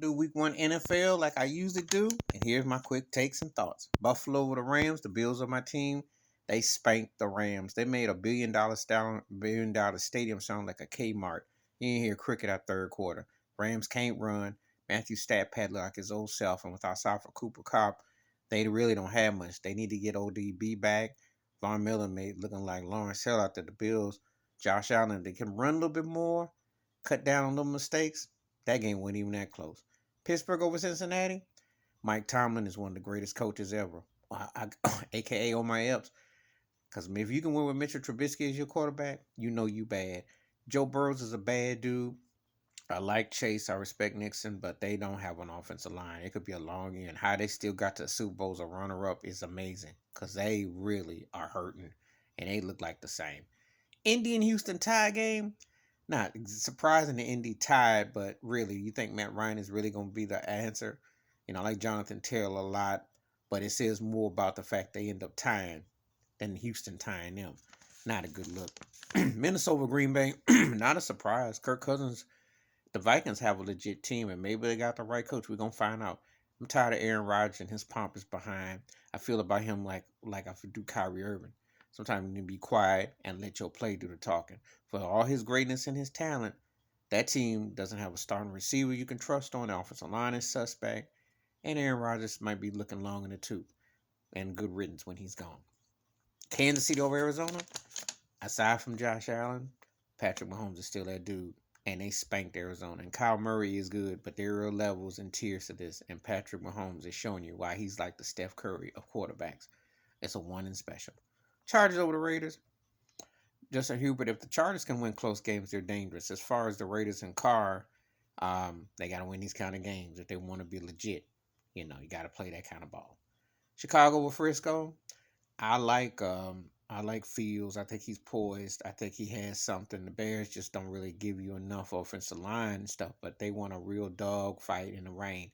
Do week one NFL like I usually do, and here's my quick takes and thoughts. Buffalo over the Rams, the Bills are my team. They spanked the Rams. They made a $1 billion stadium sound like a Kmart. You didn't hear cricket at third quarter. Rams can't run. Matthew Stafford like his old self, and without for Cooper Cup, they really don't have much. They need to get ODB back. Von Miller made looking like Lawrence Hill out there. The Bills, Josh Allen, they can run a little bit more, cut down on little mistakes. That game wasn't even that close. Pittsburgh over Cincinnati. Mike Tomlin is one of the greatest coaches ever. AKA on my Epps. Because if you can win with Mitchell Trubisky as your quarterback, you know you bad. Joe Burrows is a bad dude. I like Chase. I respect Nixon, but they don't have an offensive line. It could be a long year. And how they still got to the Super Bowl as a runner-up is amazing. Because they really are hurting. And they look like the same. Indy and Houston tie game. Not surprising the Indy tied, but really, you think Matt Ryan is really going to be the answer? I like Jonathan Taylor a lot, but it says more about the fact they end up tying than Houston tying them. Not a good look. Minnesota Green Bay, not a surprise. Kirk Cousins, the Vikings have a legit team, and maybe they got the right coach. We're going to find out. I'm tired of Aaron Rodgers and his pompous behind. I feel about him like I do Kyrie Irving. Sometimes you need to be quiet and let your play do the talking. For all his greatness and his talent, that team doesn't have a starting receiver you can trust on. The offensive line is suspect. And Aaron Rodgers might be looking long in the tooth. And good riddance when he's gone. Kansas City over Arizona. Aside from Josh Allen, Patrick Mahomes is still that dude. And they spanked Arizona. And Kyle Murray is good, but there are levels and tiers to this. And Patrick Mahomes is showing you why he's like the Steph Curry of quarterbacks. It's a one and special. Chargers over the Raiders. Justin Hubert, if the Chargers can win close games, they're dangerous. As far as the Raiders and Carr, they got to win these kind of games if they want to be legit. You got to play that kind of ball. Chicago with Frisco. I like Fields. I think he's poised. I think he has something. The Bears just don't really give you enough offensive line and stuff, but they want a real dog fight in the rain.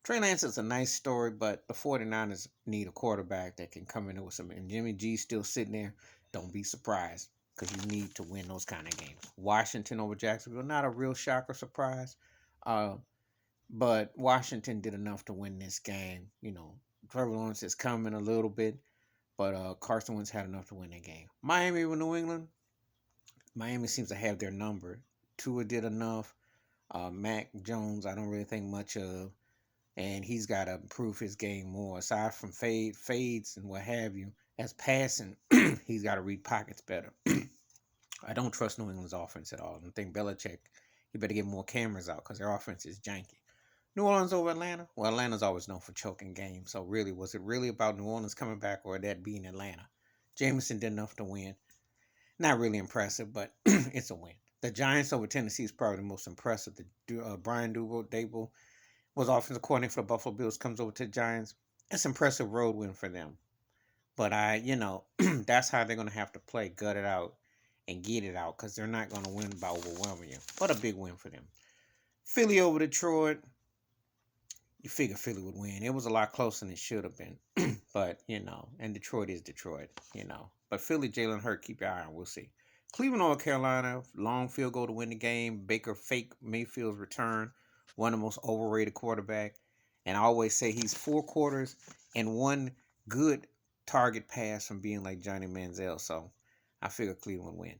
Trey Lance is a nice story, but the 49ers need a quarterback that can come in with some. And Jimmy G's still sitting there. Don't be surprised because you need to win those kind of games. Washington over Jacksonville, not a real shock or surprise. Uh, but Washington did enough to win this game. Trevor Lawrence is coming a little bit, but Carson Wentz had enough to win that game. Miami over New England. Miami seems to have their number. Tua did enough. Mac Jones, I don't really think much of. And he's got to improve his game more. Aside from fades and what have you, as passing, he's got to read pockets better. I don't trust New England's offense at all. I think Belichick, he better get more cameras out because their offense is janky. New Orleans over Atlanta. Well, Atlanta's always known for choking games. So really, was it really about New Orleans coming back or that being Atlanta? Jameson did enough to win. Not really impressive, but it's a win. The Giants over Tennessee is probably the most impressive. Brian Dable was offensive coordinator for the Buffalo Bills, comes over to the Giants. It's an impressive road win for them. But that's how they're going to have to play, gut it out, and get it out because they're not going to win by overwhelming you. But a big win for them. Philly over Detroit. You figure Philly would win. It was a lot closer than it should have been. But, and Detroit is Detroit, But Philly, Jalen Hurts, keep your eye on. We'll see. Cleveland, North Carolina, long field goal to win the game. Baker fake Mayfield's return. One of the most overrated quarterback. And I always say he's 4 quarters and one good target pass from being like Johnny Manziel. So I figure Cleveland win.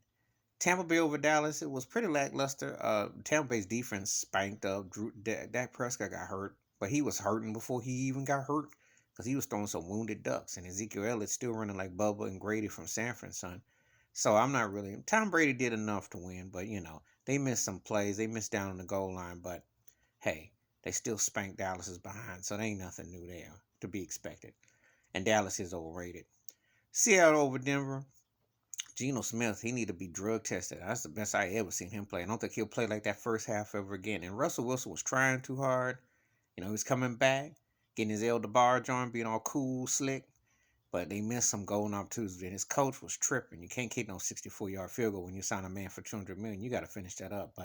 Tampa Bay over Dallas. It was pretty lackluster. Tampa Bay's defense spanked up. Dak Prescott got hurt. But he was hurting before he even got hurt because he was throwing some wounded ducks. And Ezekiel Elliott's still running like Bubba and Grady from Sanford, son. So I'm not really. Tom Brady did enough to win, but they missed some plays. They missed down on the goal line, but hey, they still spanked Dallas's behind, so there ain't nothing new there to be expected. And Dallas is overrated. Seattle over Denver. Geno Smith, he need to be drug tested. That's the best I ever seen him play. I don't think he'll play like that first half ever again. And Russell Wilson was trying too hard. He's coming back, getting his elder bar on, being all cool, slick. But they missed some golden opportunities. And his coach was tripping. You can't kick no 64-yard field goal when you sign a man for $200 million. You got to finish that up.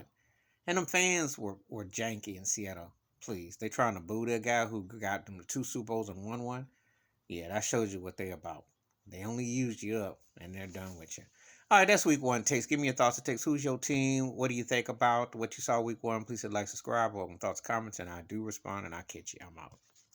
And them fans were janky in Seattle. Please, they trying to boo that guy who got them the 2 Super Bowls and won one. Yeah, that shows you what they about. They only used you up, and they're done with you. All right, that's week one takes. Give me your thoughts and takes. Who's your team? What do you think about what you saw week one? Please hit like, subscribe, or thoughts, comments, and I do respond and I catch you. I'm out.